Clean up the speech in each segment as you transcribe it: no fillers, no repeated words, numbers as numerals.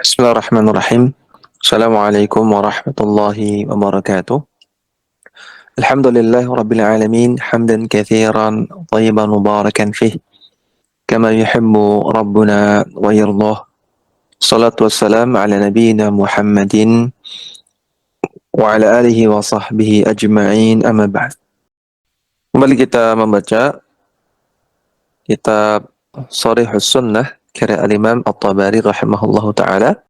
Bismillahirrahmanirrahim. Assalamualaikum warahmatullahi wabarakatuh. Alhamdulillah rabbil alamin hamdan katsiran tayyiban mubarakan fih kama yuhibbu rabbuna wa yardah. Salatu wassalam ala nabiyyina Muhammadin wa ala alihi wa sahbihi ajma'in amma ba'd. Kembali kita membaca kitab Sharihus Sunnah karya Al-Imam At-Tabari rahimahullahu taala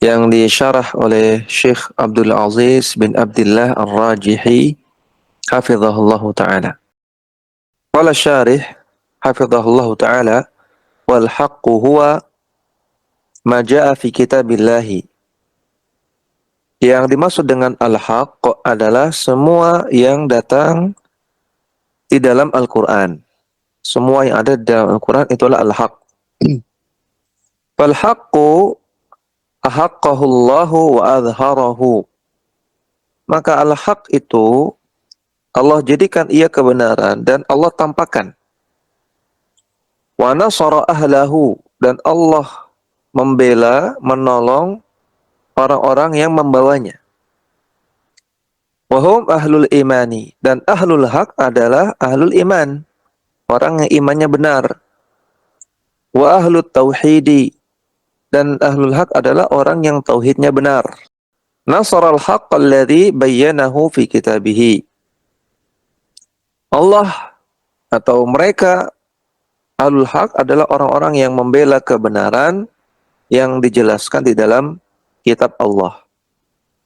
yang disyarah oleh Syekh Abdul Aziz bin Abdullah Ar-Rajihi hafizahullahu ta'ala. Qala syarih hafizahullahu ta'ala wal haqqu huwa ma jaa fi kitabillahi. Yang dimaksud dengan al-haqq adalah semua yang datang di dalam Al-Quran. Semua yang ada di dalam Al-Quran itulah al-haqq. Fal haqqu ahaqqahu Allahu wa adharahu. Maka al-haq itu Allah jadikan ia kebenaran dan Allah tampakkan. Wa nasara ahlahu, dan Allah membela, menolong orang-orang yang membawanya. Wa hum ahlul imani, dan ahlul haq adalah ahlul iman, orang yang imannya benar. Wa ahlut tauhidi, dan ahlul haq adalah orang yang tauhidnya benar. Nasaral haqq alladhi bayyanahu fi kitabihi. Allah atau mereka ahlul haq adalah orang-orang yang membela kebenaran yang dijelaskan di dalam kitab Allah,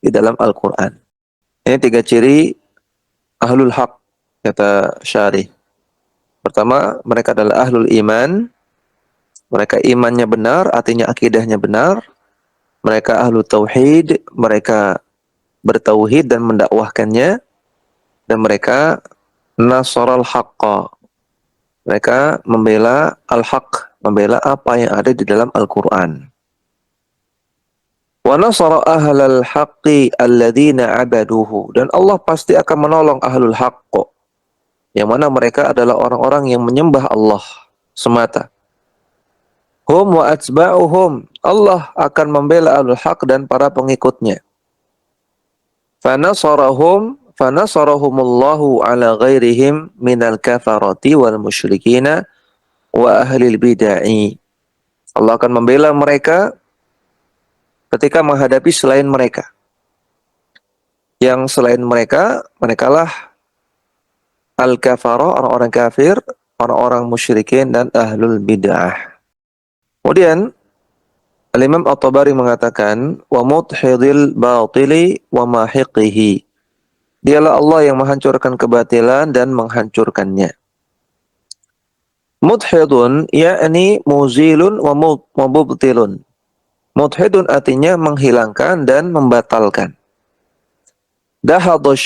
di dalam Al-Quran. Ini 3 ciri ahlul haq, kata syarih. Pertama, mereka adalah ahlul iman. Mereka imannya benar, artinya akidahnya benar. Mereka ahlul tauhid, mereka bertauhid dan mendakwahkannya. Dan mereka nasaral haqqa, mereka membela al-haq, membela apa yang ada di dalam Al-Quran. Wa nasara ahlal haqqi alladhina abaduhu, dan Allah pasti akan menolong ahlul haqq, yang mana mereka adalah orang-orang yang menyembah Allah semata. Hum wa atba'uhum, Allah akan membela ahlul haq dan para pengikutnya. Fanasarahumullahu ala ghairihim minal kafarati wal musyrikina wa ahlil bid'ah. Allah akan membela mereka ketika menghadapi selain mereka. Yang selain mereka, merekalah al-kafarah, orang-orang kafir, orang-orang musyrikin dan ahlul bid'ah. Kemudian Al-Imam At-Tabari mengatakan wa mudhidil batili wa mahiqihi. Dialah Allah yang menghancurkan kebatilan dan menghancurkannya. Mudhidun yakni muzilun wa mubtilun. Mudhidun artinya menghilangkan dan membatalkan. Dahadha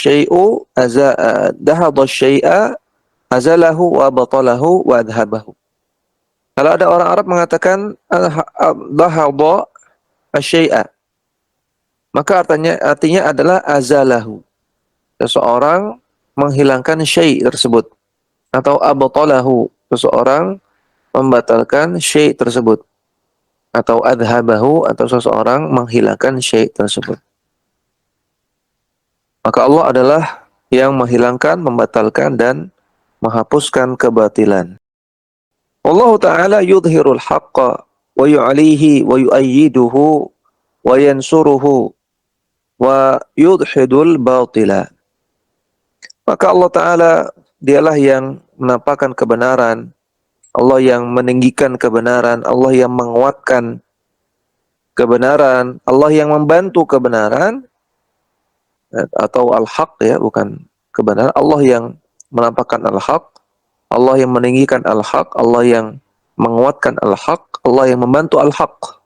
syai'a azalahu wa batalahu wa adhabahu. Kalau ada orang Arab mengatakan dahadha syai'a, maka artinya adalah azalahu. Seseorang menghilangkan syai' tersebut, atau abtalahu, seseorang membatalkan syai' tersebut, atau adhabahu, atau seseorang menghilangkan syai' tersebut. Maka Allah adalah yang menghilangkan, membatalkan dan menghapuskan kebatilan. Allah Ta'ala yudhirul haqqa wa yu'alihi wa yu'ayyiduhu wa yansuruhu wa yudhidul batila. Maka Allah Ta'ala dialah yang menampakkan kebenaran, Allah yang meninggikan kebenaran, Allah yang menguatkan kebenaran, Allah yang membantu kebenaran, atau al-haq ya, bukan kebenaran. Allah yang menampakkan al-haq, Allah yang meninggikan al-haq, Allah yang menguatkan al-haq, Allah yang membantu al-haq.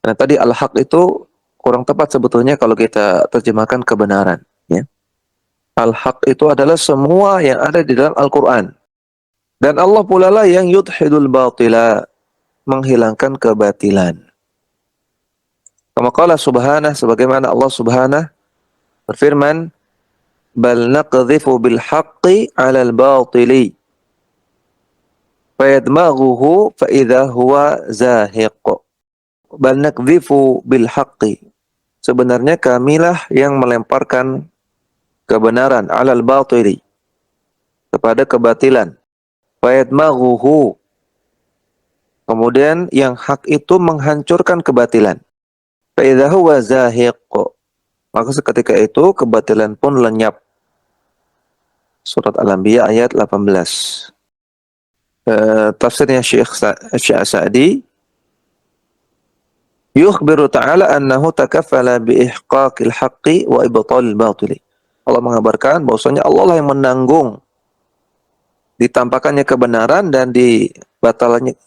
Nah tadi al-haq itu kurang tepat sebetulnya kalau kita terjemahkan kebenaran, ya. Al-haq itu adalah semua yang ada di dalam Al-Quran. Dan Allah pula lah yang yudhidul batila, menghilangkan kebatilan. Kama qala subhanah, sebagaimana Allah subhanah berfirman, bal naqdhifu bil haqqi 'alal batili fayadmaghuhu fa idza huwa zahiq. bal nakdhifu bil haqqi. Sebenarnya kamilah yang melemparkan kebenaran alal batili, kepada kebatilan. Fayadmaghuhu. Kemudian yang hak itu menghancurkan kebatilan. Fa idza huwa zahiq. Maka seketika itu kebatilan pun lenyap. Surat Al-Anbiya ayat 18. Tafsirnya Syekh Sa'di, yukhbiru ta'ala annahu takaffala bi ihqaqil haqqi wa ibtalil batili. Allah mengabarkan bahwasanya Allah lah yang menanggung ditampakkannya kebenaran dan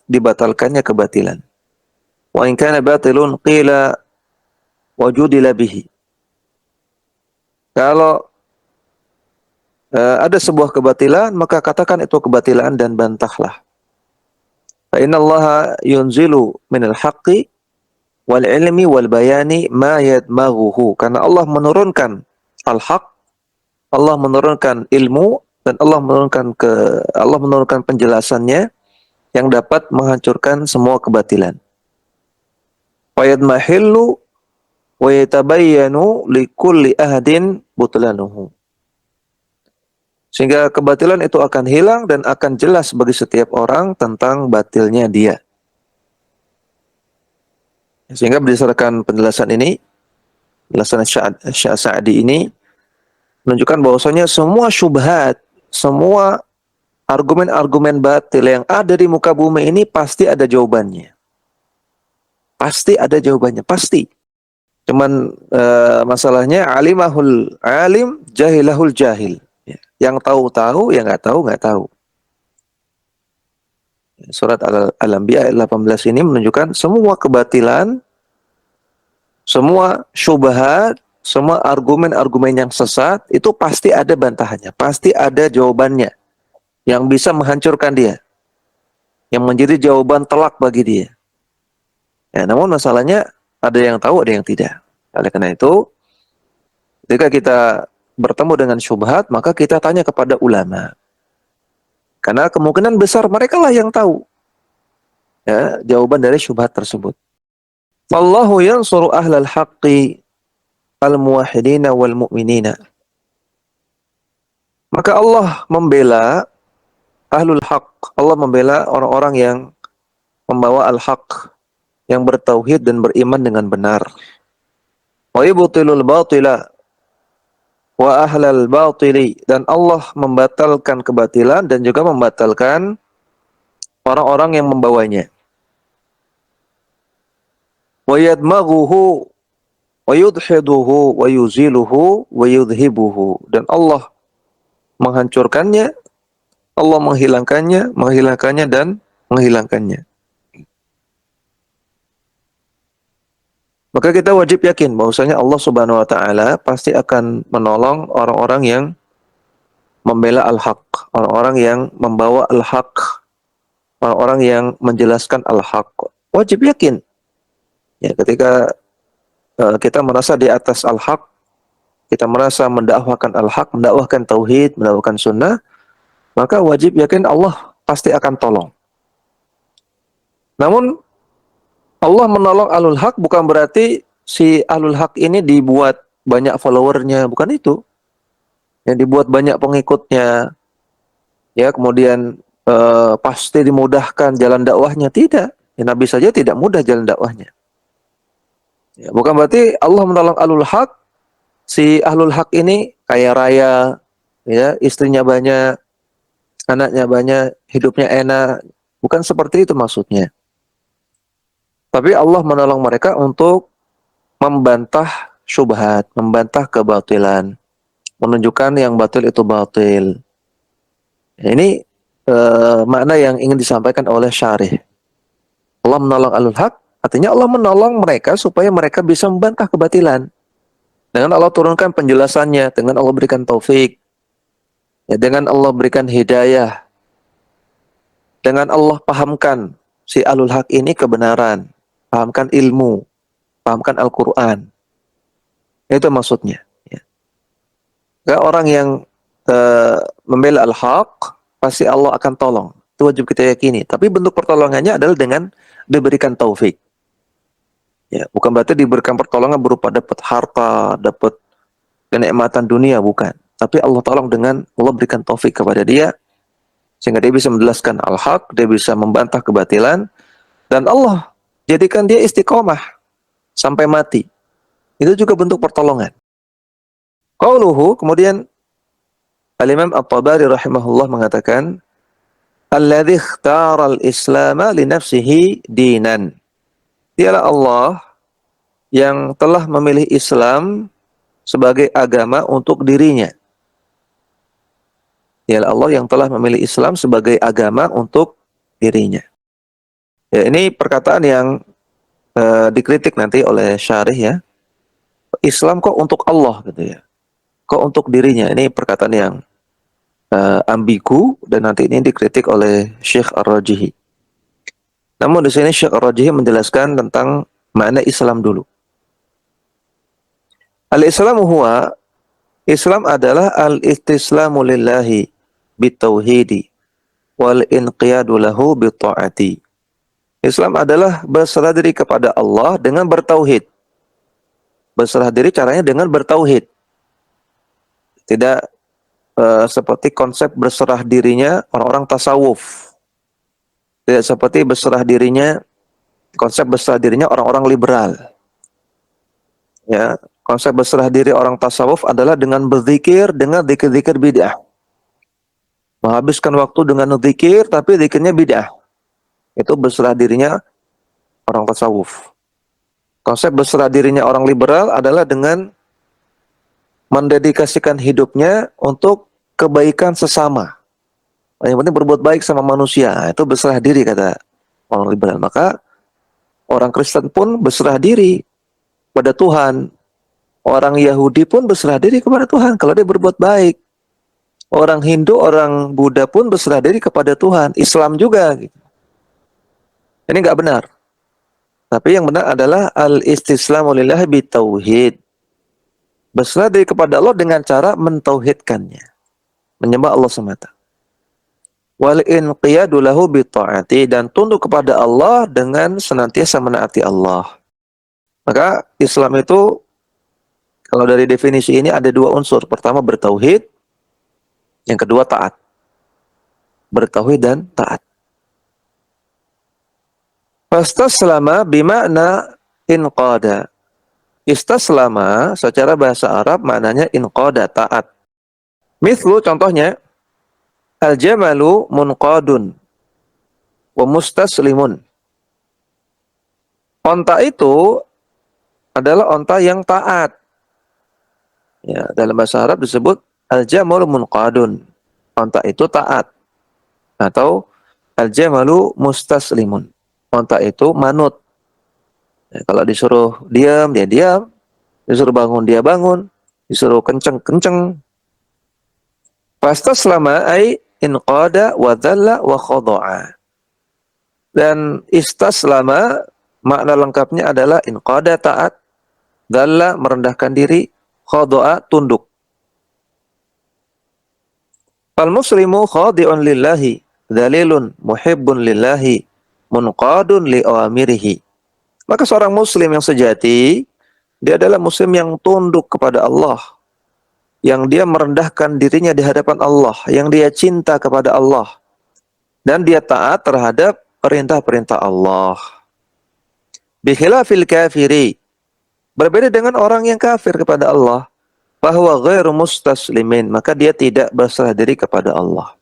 dibatalkannya kebatilan. Wa in kana batilun qila wajudila bihi. Kalau ada sebuah kebatilan, maka katakan itu kebatilan dan bantahlah. Fa innallaha yunzilu minal haqqi wal ilmi wal bayani ma yadmaghuhu. Karena Allah menurunkan al-haq, Allah menurunkan ilmu, dan Allah menurunkan penjelasannya yang dapat menghancurkan semua kebatilan. Wa yadmahillu wa yatabayyanu likulli ahadin butlanuhu. Sehingga kebatilan itu akan hilang dan akan jelas bagi setiap orang tentang batilnya dia. Sehingga berdasarkan penjelasan ini, penjelasan Syekh Sa'di ini menunjukkan bahwasanya semua syubhat, semua argumen-argumen batil yang ada di muka bumi ini pasti ada jawabannya. Pasti ada jawabannya, pasti. Cuman masalahnya alimahul alim, jahilahul jahil. Yang tahu-tahu, yang nggak tahu, nggak tahu. Surat Al-Anbiya ayat 18 ini menunjukkan semua kebatilan, semua syubhat, semua argumen-argumen yang sesat, itu pasti ada bantahannya, pasti ada jawabannya yang bisa menghancurkan dia, yang menjadi jawaban telak bagi dia. Ya, namun masalahnya ada yang tahu, ada yang tidak. Oleh karena itu, ketika kita bertemu dengan syubhat, maka kita tanya kepada ulama. Karena kemungkinan besar mereka lah yang tahu ya, jawaban dari syubhat tersebut. Wallahu yansuru ahlal haqqi al-muwahhidina wal mu'minina. Maka Allah membela ahlul haqq. Allah membela orang-orang yang membawa al-haqq, yang bertauhid dan beriman dengan benar. Wa yubtilul batila wa ahlal batili, dan Allah membatalkan kebatilan dan juga membatalkan orang-orang yang membawanya. Wa yadmaghuhu wa yudhiduhu wa yuziluhu wa yudhibuhu, dan Allah menghancurkannya, Allah menghilangkannya dan menghilangkannya. Maka kita wajib yakin bahwasanya Allah Subhanahu wa taala pasti akan menolong orang-orang yang membela al-haq, orang-orang yang membawa al-haq, orang-orang yang menjelaskan al-haq. Wajib yakin. Ya, ketika kita merasa di atas al-haq, kita merasa mendakwahkan al-haq, mendakwahkan tauhid, mendakwahkan sunnah, maka wajib yakin Allah pasti akan tolong. Namun Allah menolong ahlul haq bukan berarti si ahlul haq ini dibuat banyak followernya, bukan itu. Yang dibuat banyak pengikutnya, ya kemudian pasti dimudahkan jalan dakwahnya, tidak. Ya, Nabi saja tidak mudah jalan dakwahnya. Ya, bukan berarti Allah menolong ahlul haq, si ahlul haq ini kaya raya, ya istrinya banyak, anaknya banyak, hidupnya enak. Bukan seperti itu maksudnya. Tapi Allah menolong mereka untuk membantah syubhat, membantah kebatilan, menunjukkan yang batil itu batil. Ini makna yang ingin disampaikan oleh syarih. Allah menolong ahlul haq, artinya Allah menolong mereka supaya mereka bisa membantah kebatilan. Dengan Allah turunkan penjelasannya, dengan Allah berikan taufik, ya, dengan Allah berikan hidayah, dengan Allah pahamkan si ahlul haq ini kebenaran, pahamkan ilmu, pahamkan Al-Quran. Itu maksudnya. Ya. Orang yang membela al-haq, pasti Allah akan tolong. Itu wajib kita yakini. Tapi bentuk pertolongannya adalah dengan diberikan taufik. Ya, bukan berarti diberikan pertolongan berupa dapat harta, dapat kenikmatan dunia, bukan. Tapi Allah tolong dengan Allah berikan taufik kepada dia sehingga dia bisa menjelaskan al-haq, dia bisa membantah kebatilan, dan Allah jadikan dia istiqomah sampai mati. Itu juga bentuk pertolongan. Qauluhu, kemudian Al-Imam At-Tabari rahimahullah mengatakan, alladzi ikhtara al-islama li nafsihi dinan. Dialah Allah yang telah memilih Islam sebagai agama untuk dirinya. Dialah Allah yang telah memilih Islam sebagai agama untuk dirinya. Ya, ini perkataan yang dikritik nanti oleh syarih ya. Islam kok untuk Allah gitu ya. Kok untuk dirinya? Ini perkataan yang ambigu dan nanti ini dikritik oleh Syekh Ar-Rajihi. Namun di sini Syekh Ar-Rajihi menjelaskan tentang makna Islam dulu. Al-Islamu huwa, Islam adalah al-istislamu lillahi bitauhidi wal inqiyadu lahu bitta'ati. Islam adalah berserah diri kepada Allah dengan bertauhid. Berserah diri caranya dengan bertauhid. Tidak seperti konsep berserah dirinya orang-orang tasawuf. Tidak seperti berserah dirinya, konsep berserah dirinya orang-orang liberal. Ya, konsep berserah diri orang tasawuf adalah dengan berzikir, dengan zikir-zikir bid'ah. Menghabiskan waktu dengan zikir, tapi zikirnya bid'ah. Itu berserah dirinya orang tasawuf. Konsep berserah dirinya orang liberal adalah dengan mendedikasikan hidupnya untuk kebaikan sesama. Yang penting berbuat baik sama manusia. Itu berserah diri kata orang liberal. Maka orang Kristen pun berserah diri pada Tuhan. Orang Yahudi pun berserah diri kepada Tuhan kalau dia berbuat baik. Orang Hindu, orang Buddha pun berserah diri kepada Tuhan. Islam juga. Ini nggak benar. Tapi yang benar adalah al-istislamu lillahi bitauhid. Berserah diri kepada Allah dengan cara mentauhidkannya. Menyembah Allah semata. Wal inqiyadu lahu bitta'ati, dan tunduk kepada Allah dengan senantiasa menaati Allah. Maka Islam itu kalau dari definisi ini ada dua unsur. Pertama bertauhid, yang kedua taat. Bertauhid dan taat. Fastaslama bima'na inqada. Istaslama secara bahasa Arab maknanya inqada, taat. Mithlu contohnya, al-jamalu munqadun wa mustaslimun. Onta itu adalah onta yang taat. Ya, dalam bahasa Arab disebut al-jamalu munqadun. Onta itu taat. Atau al-jamalu mustaslimun. Onta itu manut. Ya, kalau disuruh diam, dia diam. Disuruh bangun, dia bangun. Disuruh kenceng, kenceng. Fastaslama ay inqada wa dhalla wa khodo'a. Dan istaslama makna lengkapnya adalah inqada taat, dhalla merendahkan diri, khodo'a tunduk. Fal muslimu khadi'un lillahi, dhalilun muhibbun lillahi, munqadun li awamirihi. Maka seorang muslim yang sejati, dia adalah muslim yang tunduk kepada Allah, yang dia merendahkan dirinya di hadapan Allah, yang dia cinta kepada Allah, dan dia taat terhadap perintah-perintah Allah. Bikhilafil kafiri, berbeda dengan orang yang kafir kepada Allah, bahwa ghairu mustaslimin, maka dia tidak berserah diri kepada Allah.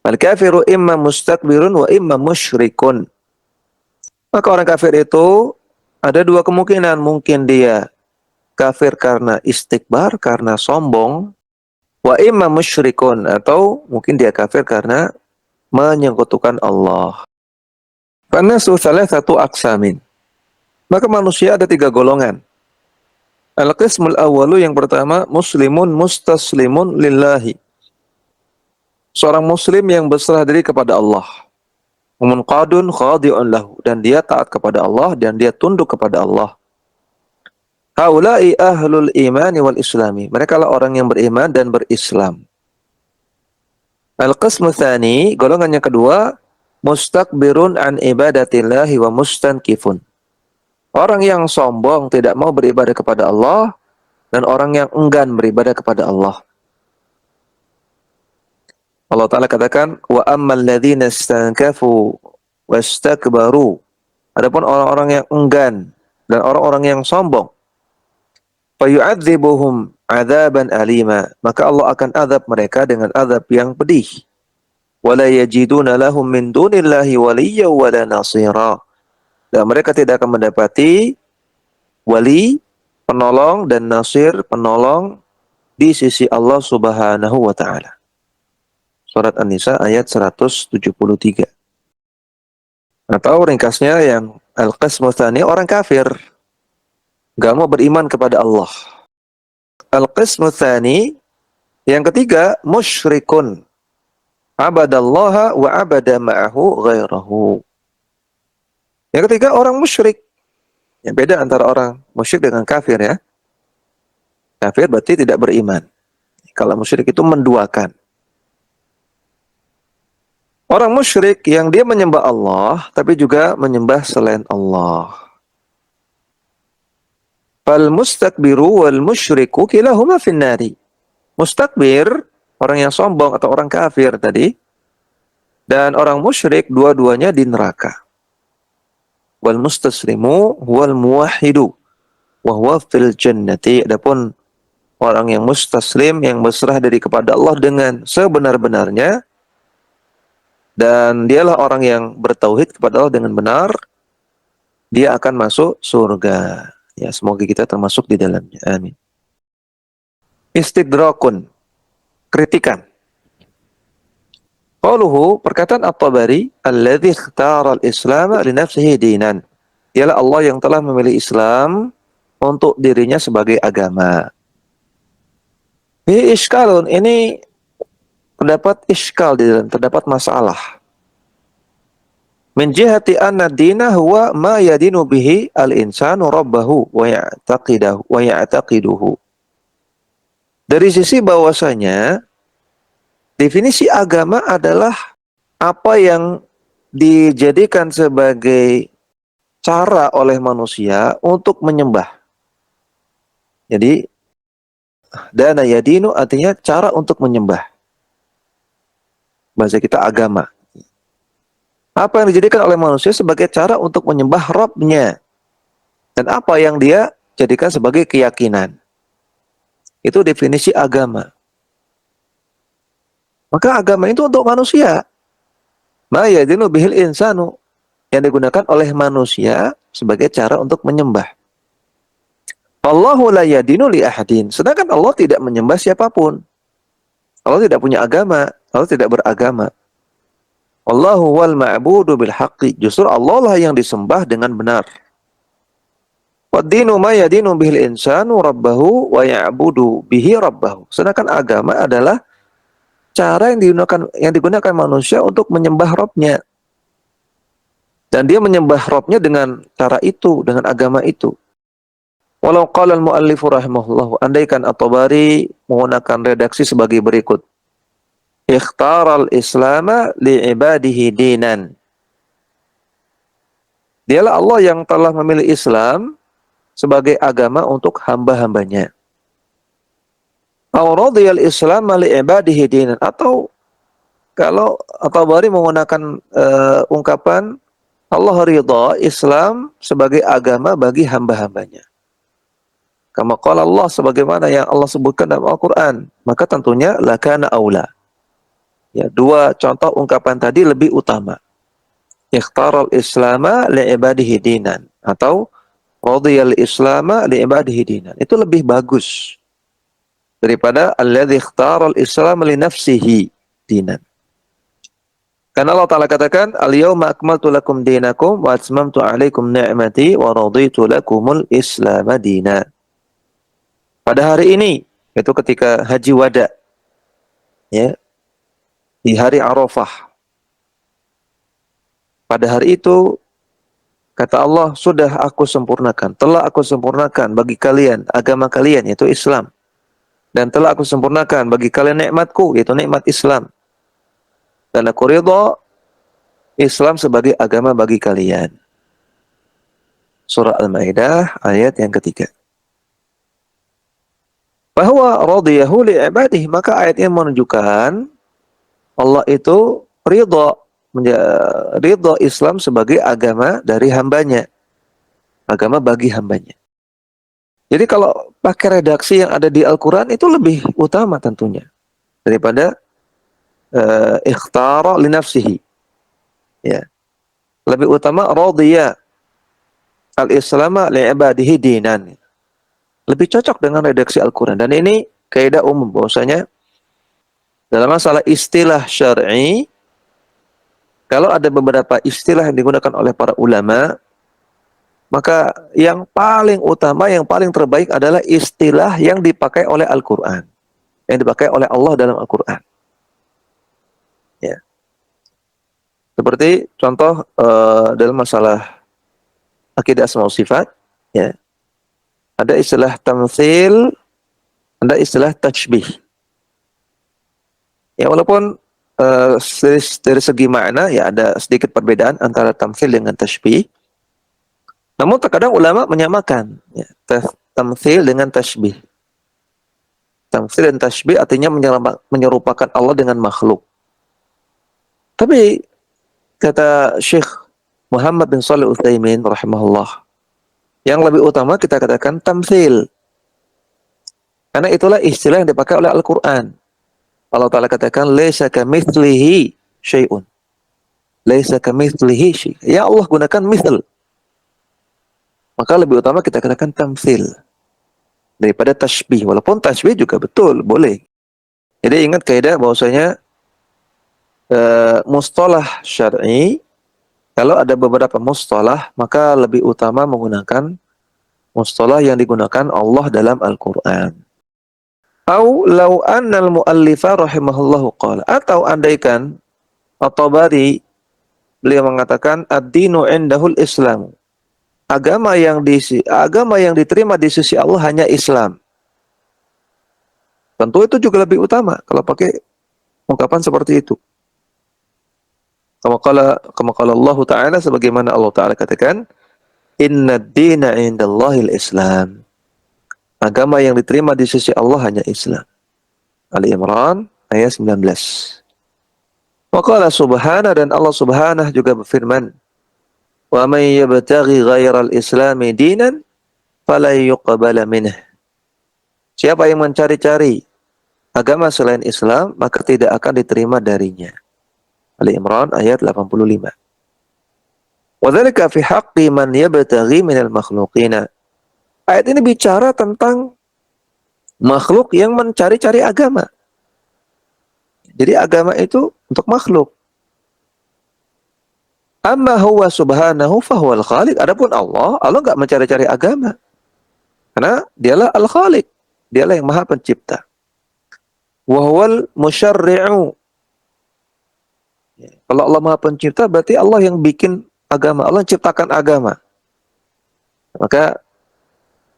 Al-kafiru imma mustakbirun wa imma musyrikun. Maka orang kafir itu ada dua kemungkinan. Mungkin dia kafir karena istikbar, karena sombong. Wa imma musyrikun, atau mungkin dia kafir karena menyekutukan Allah. Fanasu thalathatu aqsamin. Maka manusia ada tiga golongan. Al-qismul awwalu, yang pertama, muslimun mustaslimun lillahi. Seorang muslim yang berserah diri kepada Allah. Munqadun khadi'un lahu, dan dia taat kepada Allah dan dia tunduk kepada Allah. Haula'i ahlul imani wal islami. Mereka lah orang yang beriman dan berislam. Al-qismu tsani, golongan yang kedua, mustakbirun an ibadatillahi wa mustankifun. Orang yang sombong tidak mau beribadah kepada Allah dan orang yang enggan beribadah kepada Allah. Allah Ta'ala katakan, wa ammal ladzina istankafu wastakbaru. Adapun orang-orang yang enggan dan orang-orang yang sombong, fayu'adzibuhum adzaban alima, maka Allah akan azab mereka dengan azab yang pedih. Wala yajiduna lahum min dunillahi waliyya wala nasira. Dan mereka tidak akan mendapati wali, penolong dan nasir, penolong di sisi Allah Subhanahu wa taala. Surat An-Nisa ayat 173. Atau ringkasnya yang al-qismu tsani, orang kafir, enggak mau beriman kepada Allah. Al-qismu tsani, yang ketiga, musyrikun. Abadallaha wa abada ma'ahu ghairahu. Yang ketiga, orang musyrik. Yang beda antara orang musyrik dengan kafir ya. Kafir berarti tidak beriman. Kalau musyrik itu menduakan. Orang musyrik yang dia menyembah Allah, tapi juga menyembah selain Allah. Fal mustakbiru wal musyriku kilahuma finnari. Mustakbir, orang yang sombong atau orang kafir tadi, dan orang musyrik, dua-duanya di neraka. Wal mustaslimu wal muwahhidu wa huwa fil jannati. Adapun orang yang mustaslim, yang berserah diri kepada Allah dengan sebenar-benarnya, dan dialah orang yang bertauhid kepada Allah dengan benar, dia akan masuk surga. Ya, semoga kita termasuk di dalamnya. Amin. Istidrakun, kritikan. Qauluhu, perkataan At-Tabari, alladzi ikhtara al-Islam li nafsihi dinan. Dialah Allah yang telah memilih Islam untuk dirinya sebagai agama. Fi iskalun, ini terdapat iskal di dalam, terdapat masalah. Min jihati anna dina huwa ma yadinu bihi al-insanu rabbahu wa ya'taqiduhu. Dari sisi bahwasanya definisi agama adalah apa yang dijadikan sebagai cara oleh manusia untuk menyembah. Jadi dana yadinu artinya cara untuk menyembah. Bahasa kita agama. Apa yang dijadikan oleh manusia sebagai cara untuk menyembah Rabb-nya. Dan apa yang dia jadikan sebagai keyakinan. Itu definisi agama. Maka agama itu untuk manusia. Ma yadinu bihil insanu. Yang digunakan oleh manusia sebagai cara untuk menyembah. Allahu la yadinu li ahadin. Sedangkan Allah tidak menyembah siapapun. Allah tidak punya agama. Allah tidak beragama. Allahu wal ma'budu bil haqqi. Justru Allah lah yang disembah dengan benar. Waddinu ma yadinu bihil insanu rabbahu wa ya'budu bihi rabbahu. Sedangkan agama adalah cara yang digunakan manusia untuk menyembah Rabb-nya. Dan dia menyembah Rabb-nya dengan cara itu, dengan agama itu. Walau qala al-muallifu rahimahullah, andaikan At-Tabari menggunakan redaksi sebagai berikut. Ikhtaral islama li'ibadihi dinan. Dialah Allah yang telah memilih Islam sebagai agama untuk hamba-hambanya. Auradiyal islam li'ibadihi dinan. Atau kalau At-Tabari menggunakan ungkapan Allah ridha Islam sebagai agama bagi hamba-hambanya. Kama qala Allah, sebagaimana yang Allah sebutkan dalam Al-Quran, maka tentunya lakana aula. Ya, dua contoh ungkapan tadi lebih utama. Ikhtaral islama li'ibadihi dinan. Atau radiyal islama li'ibadihi dinan. Itu lebih bagus daripada alladzi ikhtaral islam li nafsihi dinan. Karena Allah Ta'ala katakan, al-yawma akmaltu lakum dinakum wa atmamtu alaikum ni'mati wa raditu lakumul islam dina. Pada hari ini, itu ketika haji wada, ya, di hari Arafah. Pada hari itu, kata Allah, sudah aku sempurnakan, telah aku sempurnakan bagi kalian, agama kalian, yaitu Islam. Dan telah aku sempurnakan bagi kalian nikmatku, yaitu nikmat Islam. Dan aku ridha Islam sebagai agama bagi kalian. Surah Al-Maidah ayat yang ketiga. Bahwa radiyahu li'ibadihi, maka ayat ini menunjukkan Allah itu ridha Islam sebagai agama dari hambanya, agama bagi hambanya. Jadi kalau pakai redaksi yang ada di Al-Quran itu lebih utama tentunya daripada ikhtara li nafsihi. Ya. Lebih utama radiya al-islama li'ibadihi dinan. Lebih cocok dengan redaksi Al-Quran. Dan ini kaidah umum bahwasanya dalam masalah istilah syar'i, kalau ada beberapa istilah yang digunakan oleh para ulama, maka yang paling utama, yang paling terbaik adalah istilah yang dipakai oleh Al-Quran, yang dipakai oleh Allah dalam Al-Quran. Ya. Seperti contoh dalam masalah akidah asma wa sifat, ya, ada istilah tamtsil, ada istilah tashbih. Ya, walaupun dari segi makna ya ada sedikit perbedaan antara tamtsil dengan tashbih. Namun terkadang ulama menyamakan ya, tamtsil dengan tashbih. Tamtsil dan tashbih artinya menyerupakan Allah dengan makhluk. Tapi kata Syekh Muhammad bin Shalih Utsaimin rahimahullah, yang lebih utama kita katakan tamtsil. Karena itulah istilah yang dipakai oleh Al-Quran. Allah Ta'ala katakan, laisa kamitslihi syai'un. Laisa kamitslihi syai'. Ya Allah gunakan mithl. Maka lebih utama kita katakan tamtsil daripada tashbih. Walaupun tashbih juga betul, boleh. Jadi ingat kaidah bahwasanya mustalah syar'i, kalau ada beberapa mustalah, maka lebih utama menggunakan mustalah yang digunakan Allah dalam Al-Quran. Au law annal muallifa rahimahullahu qala, atau andaikan At-Tabari beliau mengatakan ad-dinu indahul Islam. Agama yang diterima di sisi Allah hanya Islam. Tentu itu juga lebih utama kalau pakai ungkapan seperti itu. Kama qala Allah Ta'ala, sebagaimana Allah Ta'ala katakan, inna ad-dina indallahil Islam. Agama yang diterima di sisi Allah hanya Islam. Ali Imran ayat 19. Wa qala subhanahu, dan Allah Subhanahu juga berfirman, wa may yabtaghi ghairal islami dinan fala yuqbala minhu. Siapa yang mencari-cari agama selain Islam, maka tidak akan diterima darinya. Ali Imran ayat 85. Wa dzalika fi haqqi man yabtaghi minal makhluqina. Ayat ini bicara tentang makhluk yang mencari-cari agama. Jadi agama itu untuk makhluk. Amma huwa subhanahu fahuwal khaliq. Adapun Allah enggak mencari-cari agama. Karena dialah al-khaliq. Dialah yang maha pencipta. Wa huwal musyarri'u. Kalau Allah maha pencipta, berarti Allah yang bikin agama. Allah menciptakan agama. Maka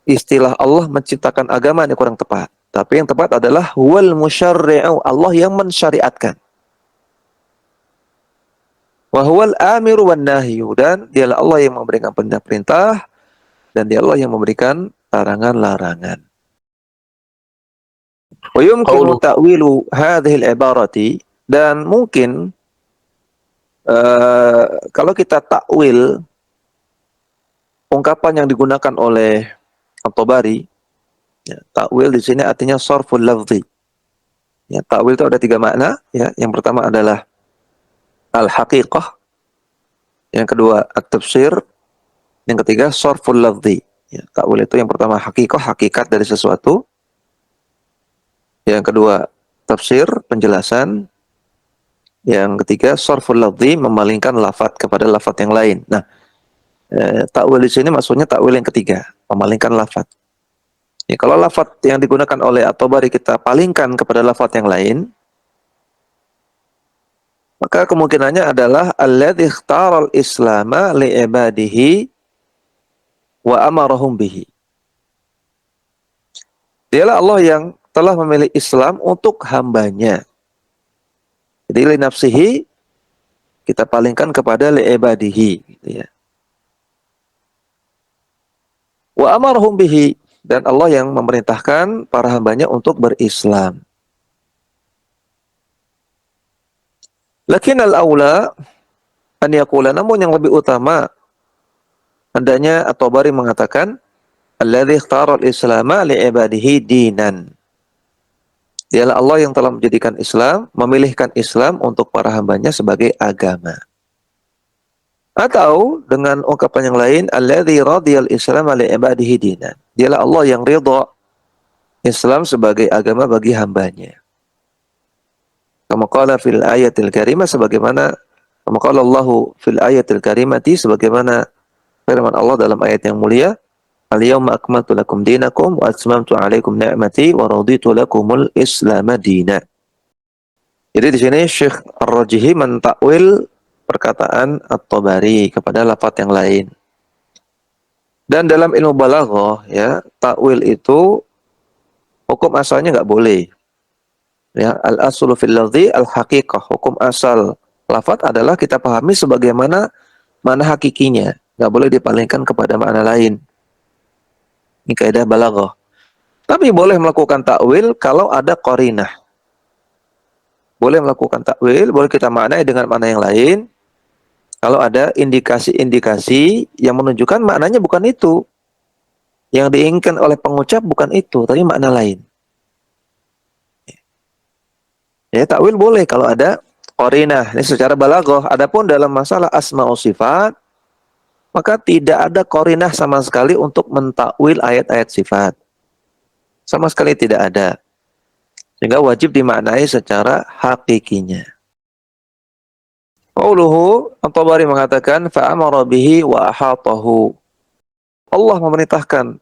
istilah Allah menciptakan agama ini kurang tepat. Tapi yang tepat adalah wal musyarri'u, Allah yang mensyariatkan. Wa huwal amiru wan nahyu, dan dialah Allah yang memberikan perintah dan dia Allah yang memberikan larangan-larangan. Wa yumkinu ta'wilu hadhihi al-ibarati, dan mungkin kalau kita takwil ungkapan yang digunakan oleh At-Tabari, ya, takwil di sini artinya sarful lafzi. Ya, takwil itu ada 3 makna. Ya, yang pertama adalah al-haqiqah, yang kedua at-tafsir, yang ketiga sarful lafzi. Ya, takwil itu yang pertama haqiqah, hakikat dari sesuatu. Yang kedua tafsir, penjelasan. Yang ketiga sarful lafzi, memalingkan lafaz kepada lafaz yang lain. Nah, takwil di sini maksudnya takwil yang ketiga, memalingkan lafaz. Ya, kalau lafaz yang digunakan oleh At-Tabari kita palingkan kepada lafaz yang lain, maka kemungkinannya adalah alladzi ikhtaral islama li'ibadihi wa amarahum bihi. Dialah Allah yang telah memilih Islam untuk hambanya. Jadi li nafsihi kita palingkan kepada li'ibadihi, gitu ya. Wa amarhum bihi, dan Allah yang memerintahkan para hambanya untuk berislam. Lakin al-aula an yaqula, namun yang lebih utama hendaknya At-Tabari mengatakan alladzi ikhtara al-islama li'ibadihi dinan. Dialah Allah yang telah menjadikan Islam, memilihkan Islam untuk para hambanya sebagai agama. Atau dengan ungkapan yang lain, alladzi radiyal Islam li'ibadihi dinan. Dialah Allah yang ridha Islam sebagai agama bagi hambanya. Kama qala fil ayatil karimah, sebagaimana kama qala Allahu fil ayatil karimati, sebagaimana firman Allah dalam ayat yang mulia, al-yawma akmaltu lakum dinakum wa atmamtu 'alaikum ni'mati wa raditu lakumul Islam dina. Jadi di sini Syekh Ar-Rajihi mentakwil perkataan At-Tabari kepada lafaz yang lain. Dan dalam ilmu balaghah ya, takwil itu hukum asalnya nggak boleh. Ya, al-aslu fil lafzi al-haqiqah. Hukum asal lafaz adalah kita pahami sebagaimana mana hakikinya, nggak boleh dipalingkan kepada makna lain. Ini kaidah balaghah. Tapi boleh melakukan takwil kalau ada qarinah. Boleh melakukan takwil, boleh kita maknai dengan makna yang lain kalau ada indikasi-indikasi yang menunjukkan maknanya bukan itu. Yang diinginkan oleh pengucap bukan itu, tapi makna lain. Ya, takwil boleh kalau ada qarinah. Ini secara balaghah. Adapun dalam masalah asma wa sifat, maka tidak ada qarinah sama sekali untuk mentakwil ayat-ayat sifat. Sama sekali tidak ada. Sehingga wajib dimaknai secara hakikinya. Qauluhu, At-Tabari mengatakan, fa'amara bihi wa ahatahu. Allah memerintahkan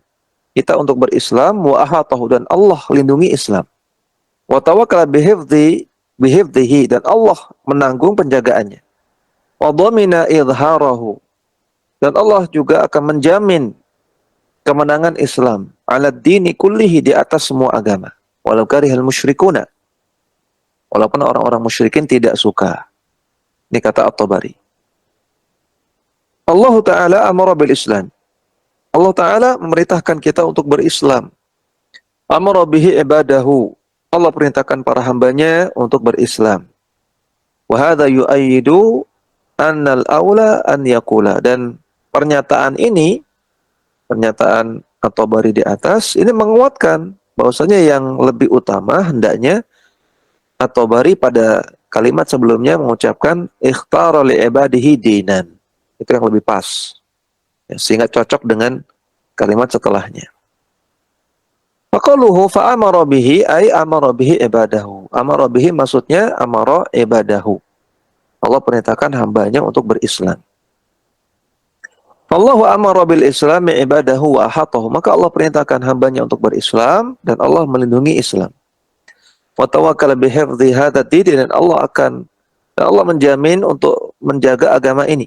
kita untuk berislam, wa ahatahu, dan Allah lindungi Islam. Wa tawakkala bihifdhihi, dan Allah menanggung penjagaannya. Wa dhamina idharahu, dan Allah juga akan menjamin kemenangan Islam ala dini kullihi, di atas semua agama. Walau karihal musyrikuna, walaupun orang-orang musyrikin tidak suka. Ini kata At-Tabari. Allah Ta'ala amara bil Islam. Allah Ta'ala memerintahkan kita untuk berislam. Amara bihi ibadahu. Allah perintahkan para hambanya untuk berislam. Wa hadha yu'ayyidu annal awla an yaqula. Dan pernyataan ini, pernyataan At-Tabari di atas, ini menguatkan bahwasanya yang lebih utama hendaknya At-Tabari pada kalimat sebelumnya mengucapkan ikhtara li ibadihi dinan. Itu yang lebih pas. Ya, sehingga cocok dengan kalimat setelahnya. Faqaluhu fa'amara bihi ay amara bihi ibadahu. Amara bihi maksudnya amara ibadahu. Allah perintahkan hambanya untuk berislam. Allahu amara bil islami ibadahu wa ahatahu. Maka Allah perintahkan hambanya untuk berislam dan Allah melindungi Islam. Wa tawakkala bihifdhi hadha din, dan Allah menjamin untuk menjaga agama ini.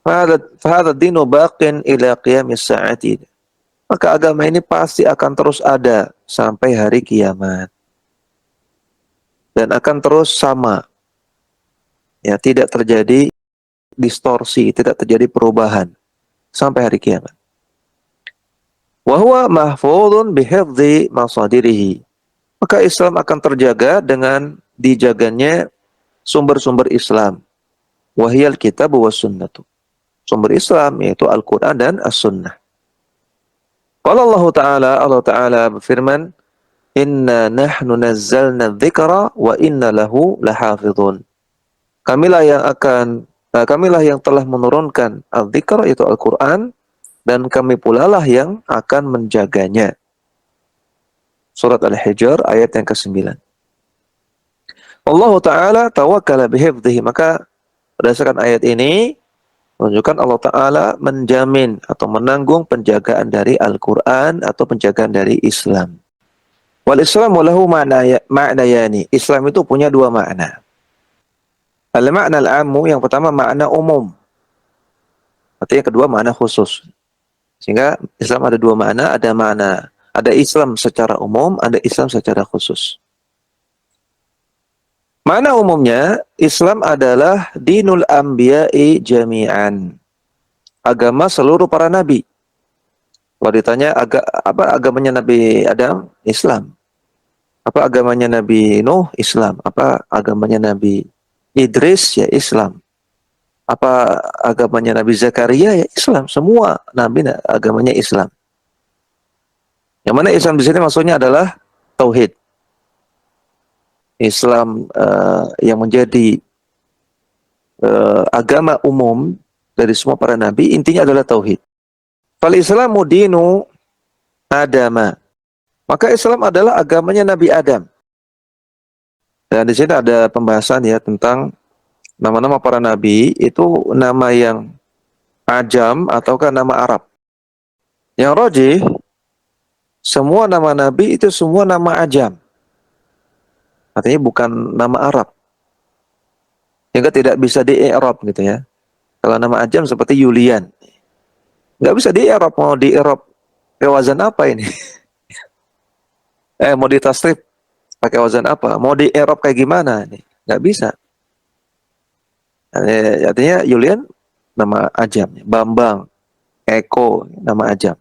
Fahadha dinu baqin ila qiyamis sa'ati. Maka agama ini pasti akan terus ada sampai hari kiamat. Dan akan terus sama. Ya, tidak terjadi distorsi, tidak terjadi perubahan sampai hari kiamat. Wa huwa mahfudun bihifdhi masadirihi. Maka Islam akan terjaga dengan dijaganya sumber-sumber Islam. Wahiyal kitab wa sunnatu. Sumber Islam yaitu Al-Quran dan As-Sunnah. Qala Allah Ta'ala berfirman, inna nahnu nazzalna dzikra wa inna lahu lahafidhun. Kamilah yang telah menurunkan al-dzikr, yaitu Al-Quran, dan kami pula lah yang akan menjaganya. Surat Al-Hijr ayat yang ke-9. Allah Ta'ala tawakkala bihifdhihi. Maka berdasarkan ayat ini menunjukkan Allah Ta'ala menjamin atau menanggung penjagaan dari Al-Quran atau penjagaan dari Islam. Wal Islamu lahu ma'nayani. Islam itu punya dua makna. Al-ma'na al-ammu, yang pertama makna umum. Atau yang kedua makna khusus. Sehingga Islam ada dua makna, ada Islam secara umum, ada Islam secara khusus. Makna umumnya, Islam adalah dinul anbiya'i jami'an. Agama seluruh para nabi. Kalau ditanya apa agamanya Nabi Adam? Islam. Apa agamanya Nabi Nuh? Islam. Apa agamanya Nabi Idris? Ya Islam. Apa agamanya Nabi Zakaria? Ya Islam. Semua Nabi agamanya Islam. Yang mana Islam di sini maksudnya adalah tauhid. Islam yang menjadi agama umum dari semua para nabi, intinya adalah tauhid. Fal Islamu dinu Adama. Maka Islam adalah agamanya Nabi Adam. Dan di sini ada pembahasan ya tentang nama-nama para nabi itu nama yang ajam ataukah nama Arab. Yang rajih semua nama nabi itu semua nama ajam. Artinya bukan nama Arab. Sehingga tidak bisa di-i'rab gitu ya. Kalau nama ajam seperti Yulian. Nggak bisa di-i'rab, mau di-i'rab pakai wazan apa ini? Mau ditasrif pakai wazan apa? Mau di-i'rab kayak gimana nih? Nggak bisa. Artinya Yulian nama ajam, Bambang, Eko nama ajam.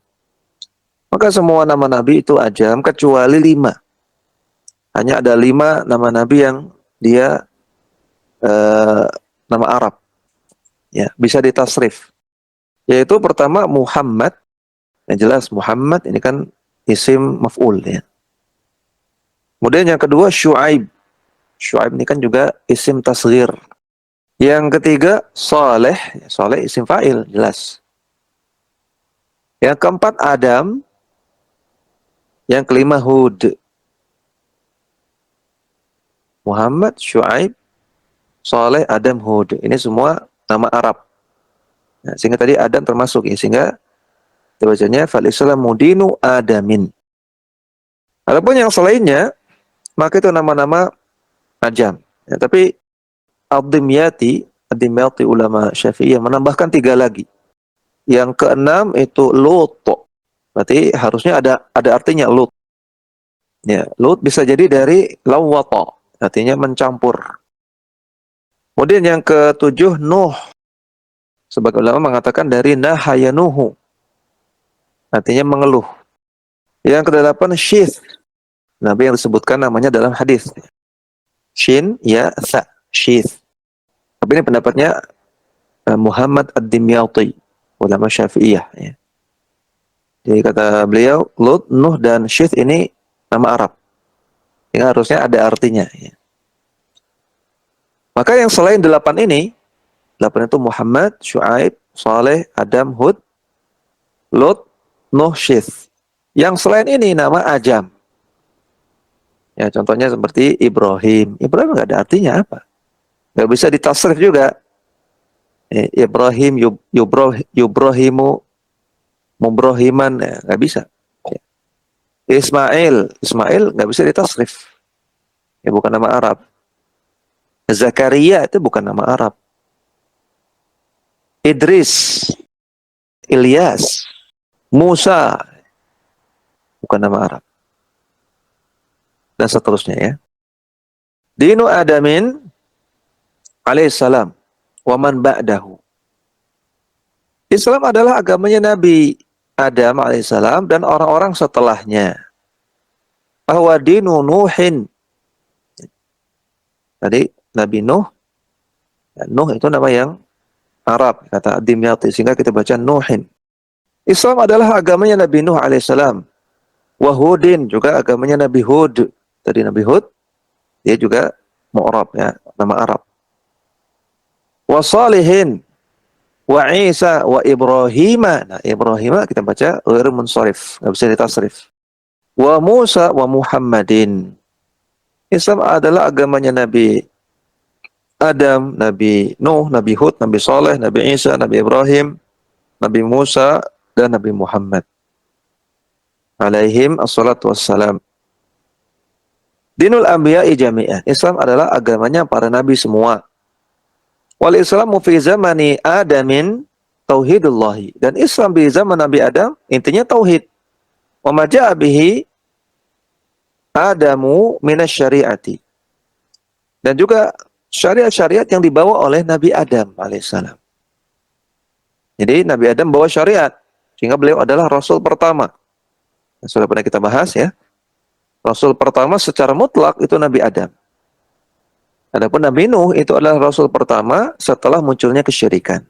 Maka semua nama nabi itu ajam kecuali 5. Hanya ada 5 nama nabi yang dia nama Arab. Ya, bisa ditasrif. Yaitu pertama Muhammad. Yang jelas Muhammad ini kan isim maf'ul ya. Kemudian yang kedua Syuaib. Syuaib ini kan juga isim tasghir. Yang ketiga Saleh. Saleh isim fa'il jelas. Yang keempat Adam. Yang kelima Hud. Muhammad, Syuaib, Saleh, Adam, Hud. Ini semua nama Arab. Nah, sehingga tadi Adam termasuk ya. Sehingga bacanya fal Islamu dinu Adamin. Adapun yang selainnya maka itu nama-nama ajam. Ya, tapi Ad-Dimyati ulama Syafi'iyah menambahkan 3 lagi. Yang keenam itu Lut. Berarti harusnya ada artinya Lut. Ya, Lut bisa jadi dari lawwata, artinya mencampur. Kemudian yang ketujuh Nuh. Sebagai ulama mengatakan dari nahayanuhu, artinya mengeluh. Yang kedelapan Syith. Nabi yang disebutkan namanya dalam hadis. Shin, ya, tha, Syith. Tapi ini pendapatnya Muhammad Ad-Dimyati, ulama Syafi'iyah. Ya. Jadi kata beliau, Lut, Nuh, dan Syith ini nama Arab. Yang harusnya ada artinya. Ya. Maka yang selain 8 ini, 8 itu Muhammad, Syuaib, Saleh, Adam, Hud, Lut, Nuh, Syith. Yang selain ini nama ajam. Ya, contohnya seperti Ibrahim. Ibrahim nggak ada artinya apa. Nggak bisa ditasrif juga. Ibrahim, Yubrahimu, Mubrahiman, ya, nggak bisa. Ya. Ismail nggak bisa ditasrif. Ya, bukan nama Arab. Zakaria itu bukan nama Arab. Idris, Ilyas, Musa, bukan nama Arab. Dan seterusnya ya. Dinu Adamin alaihissalam wa man ba'dahu. Islam adalah agamanya Nabi Adam alaihissalam dan orang-orang setelahnya. Bahwa dinu Nuhin. Tadi Nabi Nuh. Nuh itu nama yang Arab, kata Ad-Dimyati, sehingga kita baca Nuhin. Islam adalah agamanya Nabi Nuh alaihissalam. Wa Hudin, juga agamanya Nabi Hud. Tadi Nabi Hud, dia juga mu'rab ya, nama Arab. Wa Salihin, wa Isa, wa Ibrahima. Nah, Ibrahima kita baca ghairu munsharif, nggak bisa ditasrif. Wa Musa wa Muhammadin. Islam adalah agamanya Nabi Adam, Nabi Nuh, Nabi Hud, Nabi Saleh, Nabi Isa, Nabi Ibrahim, Nabi Musa, dan Nabi Muhammad. Alaihim assalatu wassalam. Dinul Anbiya'i jami'ah. Islam adalah agamanya para nabi semua. Wal Islamu fi zamani Adamin tauhidullahi. Dan Islam di zaman Nabi Adam intinya tauhid. Wa ma ja'a bihi Adamu minasyari'ati. Dan juga syariat-syariat yang dibawa oleh Nabi Adam alaihissalam. Jadi Nabi Adam bawa syariat. Sehingga beliau adalah Rasul pertama. Yang sudah pernah kita bahas ya. Rasul pertama secara mutlak itu Nabi Adam. Adapun Nabi Nuh itu adalah Rasul pertama setelah munculnya kesyirikan.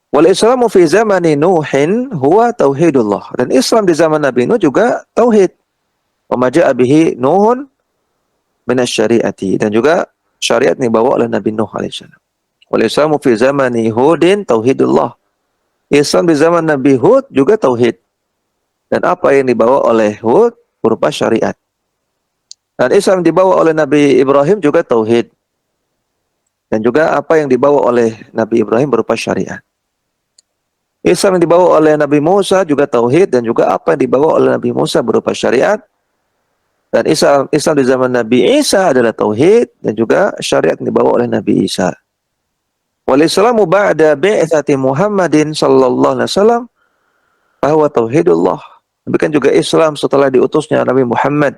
Wal Islamu fi zamani Nuhin huwa tauhidullah. Dan Islam di zaman Nabi Nuh juga tauhid. Wa ma ja'a bihi Nuhun minasyariati. Dan juga syariat yang dibawa oleh Nabi Nuh alaihissalam. Wal Islamu fi zamani Hudin tauhidullah. Islam di zaman Nabi Hud juga tauhid. Dan apa yang dibawa oleh Hud berupa syariat. Dan Islam dibawa oleh Nabi Ibrahim juga tauhid. Dan juga apa yang dibawa oleh Nabi Ibrahim berupa syariat. Islam yang dibawa oleh Nabi Musa juga tauhid, dan juga apa yang dibawa oleh Nabi Musa berupa syariat. Dan Islam di zaman Nabi Isa adalah tauhid, dan juga syariat yang dibawa oleh Nabi Isa. Wal Islamu ba'da bi'tsati Muhammadin sallallahu alaihi wasallam bahwa tauhidullah. Demikian juga Islam setelah diutusnya Nabi Muhammad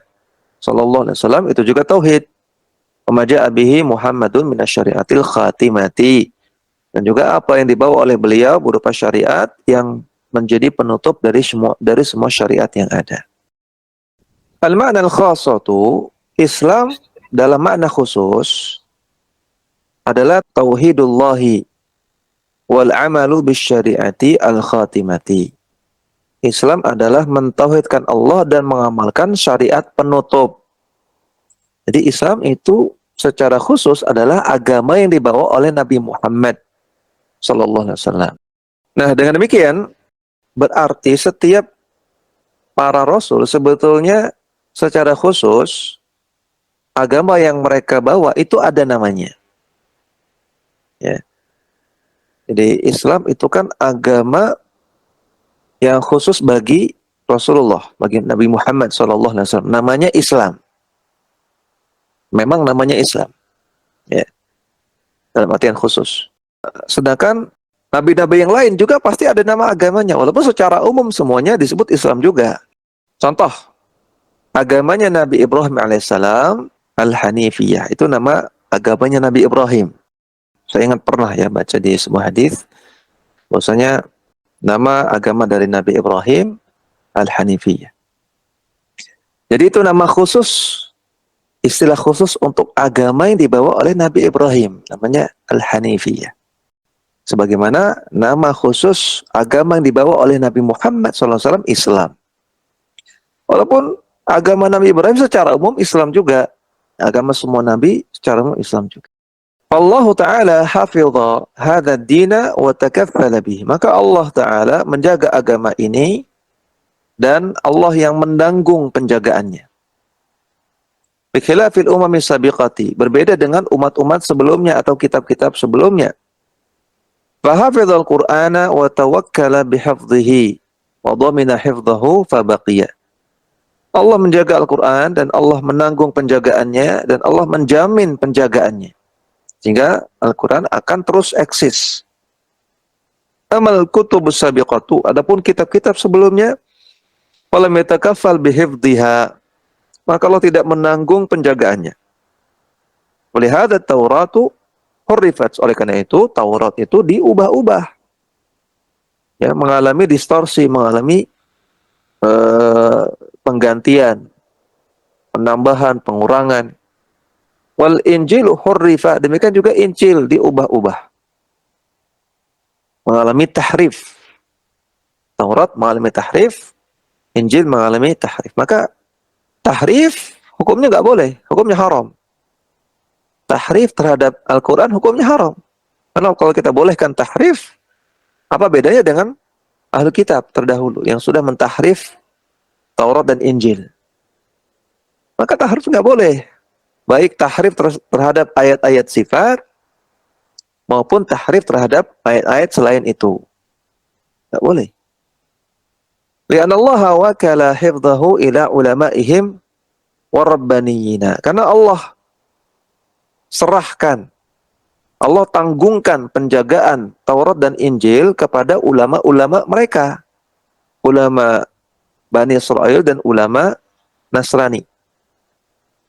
sallallahu alaihi wasallam itu juga tauhid. Wa ja'a bihi Muhammadun minasyariatil khatimati. Dan juga apa yang dibawa oleh beliau berupa syariat yang menjadi penutup dari semua syariat yang ada. Al-ma'na al-khassatu, Islam dalam makna khusus adalah tauhidullahi wal amalu bisyariati al-khatimati. Islam adalah mentauhidkan Allah dan mengamalkan syariat penutup. Jadi Islam itu secara khusus adalah agama yang dibawa oleh Nabi Muhammad sallallahu alaihi wasallam. Nah, dengan demikian berarti setiap para rasul sebetulnya secara khusus agama yang mereka bawa itu ada namanya. Ya. Jadi Islam itu kan agama yang khusus bagi Rasulullah, bagi Nabi Muhammad sallallahu alaihi wasallam. Namanya Islam. Memang namanya Islam. Ya. Dalam artian khusus. Sedangkan nabi-nabi yang lain juga pasti ada nama agamanya. Walaupun secara umum semuanya disebut Islam juga. Contoh, agamanya Nabi Ibrahim alaihissalam, Al-Hanifiyah. Itu nama agamanya Nabi Ibrahim. Saya ingat pernah ya baca di sebuah hadis, bahwasanya nama agama dari Nabi Ibrahim, Al-Hanifiyah. Jadi itu nama khusus, istilah khusus untuk agama yang dibawa oleh Nabi Ibrahim. Namanya Al-Hanifiyah. Sebagaimana nama khusus agama yang dibawa oleh Nabi Muhammad SAW Islam. Walaupun agama Nabi Ibrahim secara umum Islam juga. Agama semua Nabi secara umum Islam juga. Allah Ta'ala hafidha hadha dina wa takaffala bihi. Maka Allah Ta'ala menjaga agama ini dan Allah yang menanggung penjagaannya. Bikhilafil umami sabiqati. Berbeda dengan umat-umat sebelumnya atau kitab-kitab sebelumnya. Fahafidhal Qur'ana wa tawakkala bihafdhihi wa dhamina hifdhahu fabaqiya. Allah menjaga Al-Quran dan Allah menanggung penjagaannya dan Allah menjamin penjagaannya. Sehingga Al-Quran akan terus eksis. Amal kutubus sabiqatu, adapun kitab-kitab sebelumnya, falam yatakaffal bihifdhiha, maka Allah tidak menanggung penjagaannya. Oleh hadza Tauratu hurrifat, oleh karena itu Taurat itu diubah-ubah. Ya, mengalami distorsi, mengalami penggantian, penambahan, pengurangan. Wal Injil hurrifa, demikian juga Injil diubah-ubah. Mengalami tahrif. Taurat mengalami tahrif, Injil mengalami tahrif. Maka tahrif hukumnya nggak boleh, hukumnya haram. Tahrif terhadap Al-Quran hukumnya haram. Karena kalau kita bolehkan tahrif, apa bedanya dengan ahli kitab terdahulu yang sudah mentahrif Taurat dan Injil? Maka tahrif nggak boleh. Baik tahrif terhadap ayat-ayat sifat maupun tahrif terhadap ayat-ayat selain itu. Nggak boleh. Li'anna Allah wakala hifdhahu ila ulama'ihim warabbaniyina. Karena Allah serahkan, Allah tanggungkan penjagaan Taurat dan Injil kepada ulama-ulama mereka. Ulama Bani Israel dan ulama Nasrani.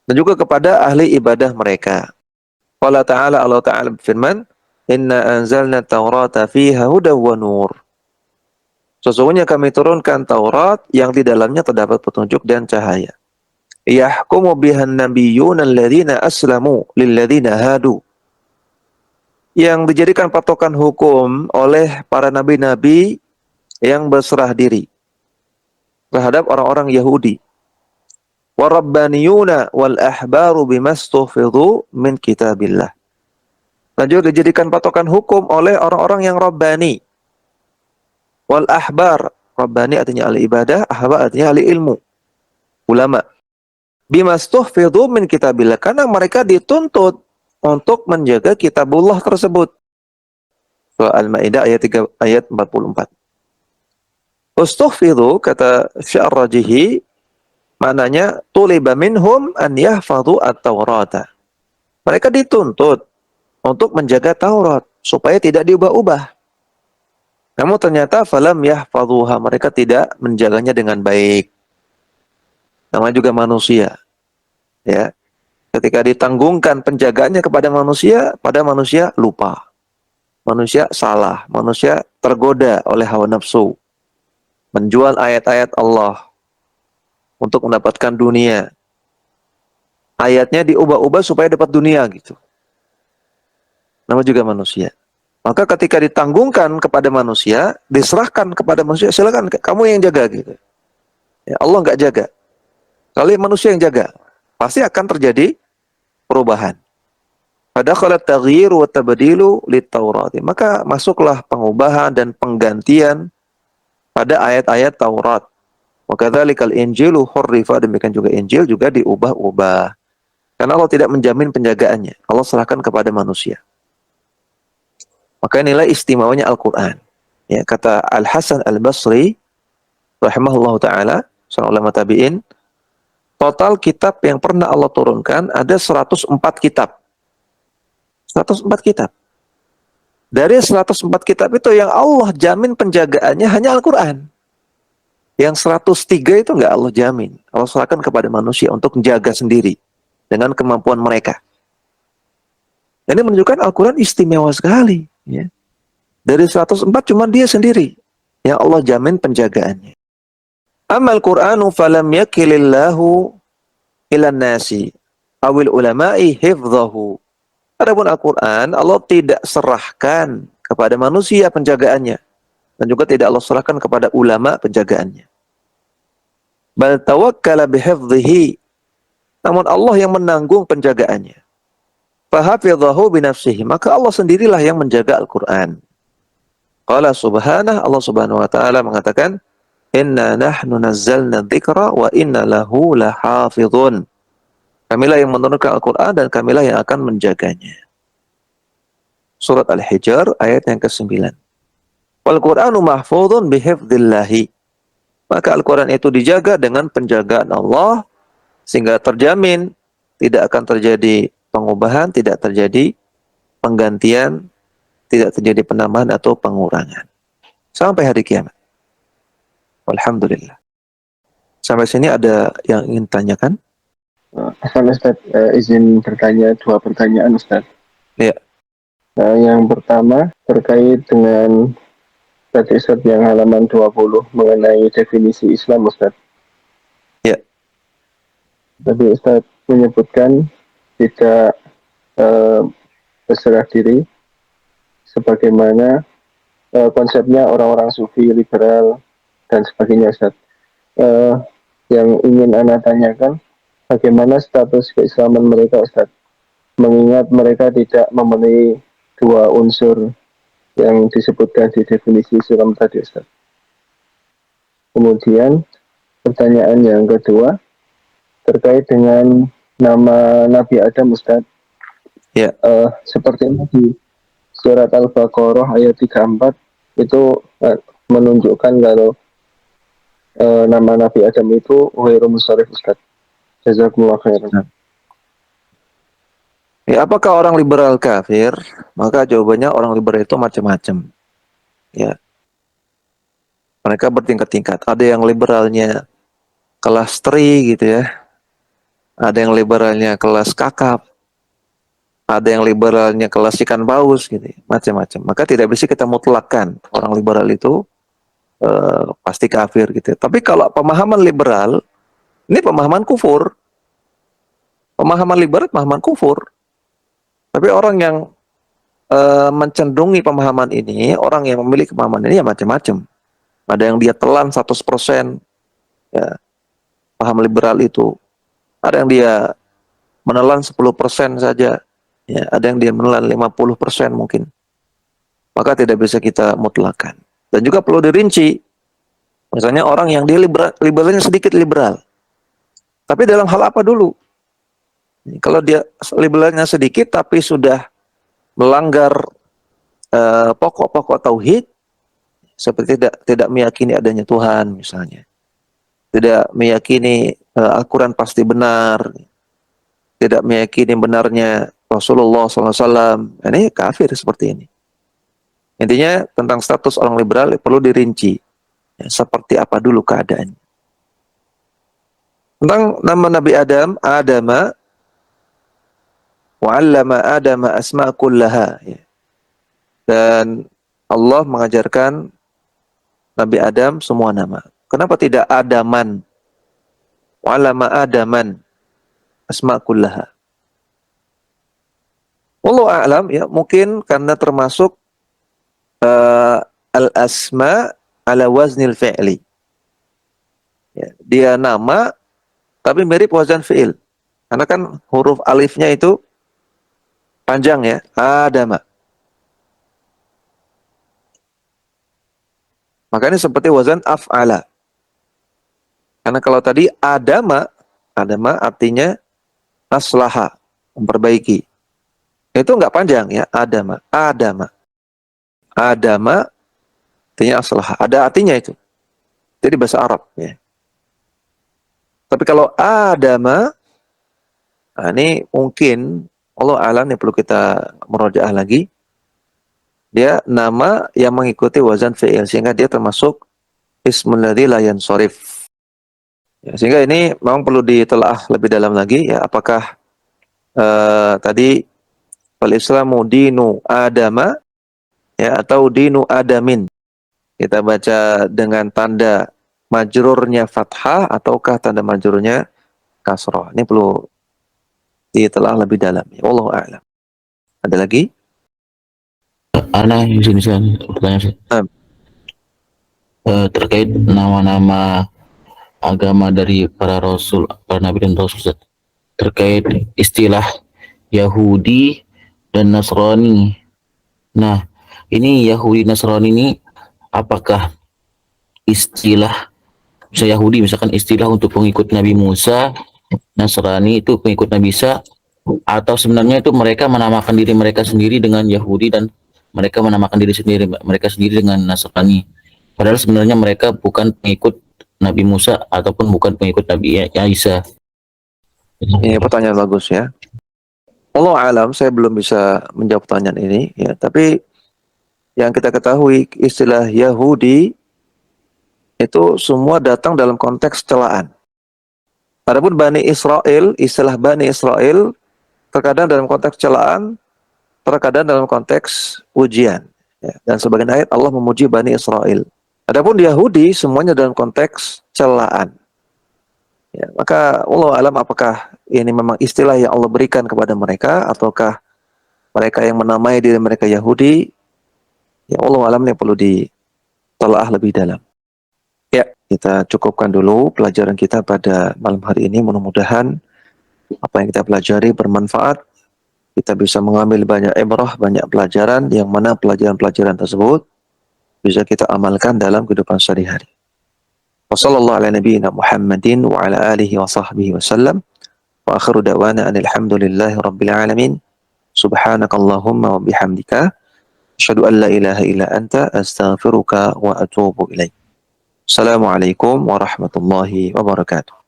Dan juga kepada ahli ibadah mereka. Allah Ta'ala berfirman, Inna anzalna Taurata fiha hudaw wa nur. Sesungguhnya kami turunkan Taurat yang di dalamnya terdapat petunjuk dan cahaya. Yahkumu bihan nabiyyuna alladhina aslamu lilladhina hadu. Yang dijadikan patokan hukum oleh para nabi-nabi yang berserah diri terhadap orang-orang Yahudi. Warabbaniyuna wal ahbaru bimastuhfidhu min kitabillah. Dan juga dijadikan patokan hukum oleh orang-orang yang Rabbani. Wal ahbar. Rabbani artinya ahli ibadah, ahbar artinya ahli ilmu. Ulama. Bimastuhfidhu min kitabillah. Karena mereka dituntut untuk menjaga kitabullah tersebut. Surah Al-Ma'idah ayat 3, ayat 44. Ustuhfidhu, kata Syarrajihi, maknanya tuliba minhum an yahfadhu at-taurata. Mereka dituntut untuk menjaga Taurat supaya tidak diubah-ubah. Namun ternyata falam yahfadhuha, mereka tidak menjaganya dengan baik. Namanya juga manusia. Ya. Ketika ditanggungkan penjagaannya kepada manusia, pada manusia lupa. Manusia salah, manusia tergoda oleh hawa nafsu. Menjual ayat-ayat Allah untuk mendapatkan dunia. Ayatnya diubah-ubah supaya dapat dunia gitu. Nama juga manusia. Maka ketika ditanggungkan kepada manusia, diserahkan kepada manusia, silakan kamu yang jaga gitu. Ya, Allah nggak jaga. Kali manusia yang jaga, pasti akan terjadi perubahan. Fadakhalat taghyir wa tabdilu lit-Taurat. Maka masuklah pengubahan dan penggantian pada ayat-ayat Taurat. Wa kadzalikal Injilu hurrifa, demikian juga Injil juga diubah-ubah. Karena Allah tidak menjamin penjagaannya. Allah serahkan kepada manusia. Maka nilai istimewanya Al-Quran. Ya, kata Al-Hasan Al-Basri, rahimahullah ta'ala, seorang ulama tabi'in, total kitab yang pernah Allah turunkan ada 104 kitab. 104 kitab. Dari 104 kitab itu yang Allah jamin penjagaannya hanya Al-Quran. Yang 103 itu enggak Allah jamin. Allah serahkan kepada manusia untuk menjaga sendiri dengan kemampuan mereka. Ini menunjukkan Al-Quran istimewa sekali. Ya. Dari 104 cuma dia sendiri yang Allah jamin penjagaannya. Amal Qur'anu falam yakilillahu ilan nasi awil ulama'i hifdhahu. Adapun Al-Quran, Allah tidak serahkan kepada manusia penjagaannya. Dan juga tidak Allah serahkan kepada ulama penjagaannya. Bal tawakkala bihifdhihi. Namun Allah yang menanggung penjagaannya. Fahafidhahu binafsihi. Maka Allah sendirilah yang menjaga Al-Quran. Qala subhanah, Allah subhanahu wa ta'ala mengatakan, Inna nahnu nazzalna dzikra wa inna lahu lahafidhun. Kamilah yang menurunkan Al-Quran dan kamilah yang akan menjaganya. Surat Al-Hijr ayat yang ke-9. Wal Qur'anu mahfudhun bihifdzillahi. Maka Al-Quran itu dijaga dengan penjagaan Allah sehingga terjamin tidak akan terjadi pengubahan, tidak terjadi penggantian, tidak terjadi penambahan atau pengurangan sampai hari kiamat. Alhamdulillah. Sampai sini ada yang ingin tanyakan? Ustaz, izin bertanya 2 pertanyaan Ustaz. Ya. Yang pertama terkait dengan tadi Ustaz yang halaman 20 mengenai definisi Islam Ustaz. Ya. Tadi Ustaz menyebutkan tidak berserah diri sebagaimana konsepnya orang-orang sufi, liberal dan sebagainya Ustaz. Yang ingin Anda tanyakan, bagaimana status keislaman mereka Ustaz? Mengingat mereka tidak memenuhi 2 unsur yang disebutkan di definisi Islam tadi Ustaz. Kemudian pertanyaan yang kedua terkait dengan nama Nabi Adam Ustaz. Ya. Sepertinya di surat Al-Baqarah ayat 34 itu menunjukkan kalau nama Nabi Adam itu ghairu musharrif Ustaz. Jazakumullah khairan. Ya, apakah orang liberal kafir? Maka jawabannya orang liberal itu macam-macam. Ya. Mereka bertingkat-tingkat. Ada yang liberalnya kelas tri gitu ya. Ada yang liberalnya kelas kakap. ada yang liberalnya kelas ikan paus gitu, macam-macam. Maka tidak bisa kita mutlakkan orang liberal itu pasti kafir gitu. Tapi kalau pemahaman liberal, ini pemahaman kufur. Pemahaman liberal, pemahaman kufur. Tapi orang yang mencendungi pemahaman ini, orang yang memiliki pemahaman ini ya macam-macam. Ada yang dia telan 100%, ya, paham liberal itu. Ada yang dia menelan 10% saja. Ya, ada yang dia menelan 50% mungkin. Maka tidak bisa kita mutlakkan. Dan juga perlu dirinci. Misalnya orang yang dia liberalnya sedikit liberal. Tapi dalam hal apa dulu? Kalau dia liberalnya sedikit tapi sudah melanggar pokok-pokok tauhid, seperti tidak meyakini adanya Tuhan misalnya. Tidak meyakini Al-Quran pasti benar. Tidak meyakini benarnya Rasulullah SAW. Ini kafir seperti ini. Intinya tentang status orang liberal perlu dirinci. Ya, seperti apa dulu keadaannya. Tentang nama Nabi Adam, Adama, wa'allama Adama asma' kullaha. Ya. Dan Allah mengajarkan Nabi Adam semua nama. Kenapa tidak Adaman? Wa'allama Adaman asma' kullaha. Wallahu a'lam, ya, mungkin karena termasuk al-asma ala waznil fi'li. Ya, dia nama tapi mirip wazan fi'il. Karena kan huruf alifnya itu panjang ya, Adama. Makanya seperti wazan af'ala. Karena kalau tadi Adama artinya aslaha, memperbaiki. Itu enggak panjang ya, Adama. Adama artinya aslaha. Ada artinya itu. Jadi bahasa Arab ya. Tapi kalau Adama, nah ini mungkin Allah alam yang perlu kita murojaah lagi. Dia nama yang mengikuti wazan fi'il sehingga dia termasuk ismul ladzi la yansharif. Ya, sehingga ini memang perlu ditelaah lebih dalam lagi ya, apakah tadi wal islamu dinu adama ya atau dinu adamin. Kita baca dengan tanda majrurnya fathah ataukah tanda majrurnya kasrah. Ini perlu ditelaah lebih dalam ya. Wallahu a'lam. Ada lagi? Ana di sini pertanyaan saya. Terkait nama-nama agama dari para rasul, para nabi dan rasul, Ustaz. Terkait istilah Yahudi dan Nasrani. Nah, ini Yahudi Nasrani ini apakah istilah, misalnya Yahudi misalkan istilah untuk pengikut Nabi Musa, Nasrani itu pengikut Nabi Isa, atau sebenarnya itu mereka menamakan diri mereka sendiri dengan Yahudi dan mereka menamakan diri mereka sendiri dengan Nasrani. Padahal sebenarnya mereka bukan pengikut Nabi Musa ataupun bukan pengikut Nabi Isa. Ini pertanyaan bagus ya. Allah alam, saya belum bisa menjawab pertanyaan ini ya, tapi yang kita ketahui istilah Yahudi itu semua datang dalam konteks celaan. Adapun Bani Israel, istilah Bani Israel terkadang dalam konteks celaan, terkadang dalam konteks ujian. Ya. Dan sebagian ayat Allah memuji Bani Israel. Adapun Yahudi semuanya dalam konteks celaan. Ya, maka Allah alam apakah ini memang istilah yang Allah berikan kepada mereka ataukah mereka yang menamai diri mereka Yahudi? Ya Allah alam yang perlu ditelaah lebih dalam. Ya, kita cukupkan dulu pelajaran kita pada malam hari ini. Mudah-mudahan apa yang kita pelajari bermanfaat. Kita bisa mengambil banyak ibrah, banyak pelajaran, yang mana pelajaran-pelajaran tersebut bisa kita amalkan dalam kehidupan sehari-hari. Wassallallahu ala nabiyyina Muhammadin wa ala alihi wa sahbihi wasallam. Wa akhiru da'wana alhamdulillahi rabbil alamin. Subhanakallahumma wa bihamdika asyhadu an la ilaha illa anta astaghfiruka wa atubu ilaik. Assalamualaikum warahmatullahi wabarakatuh.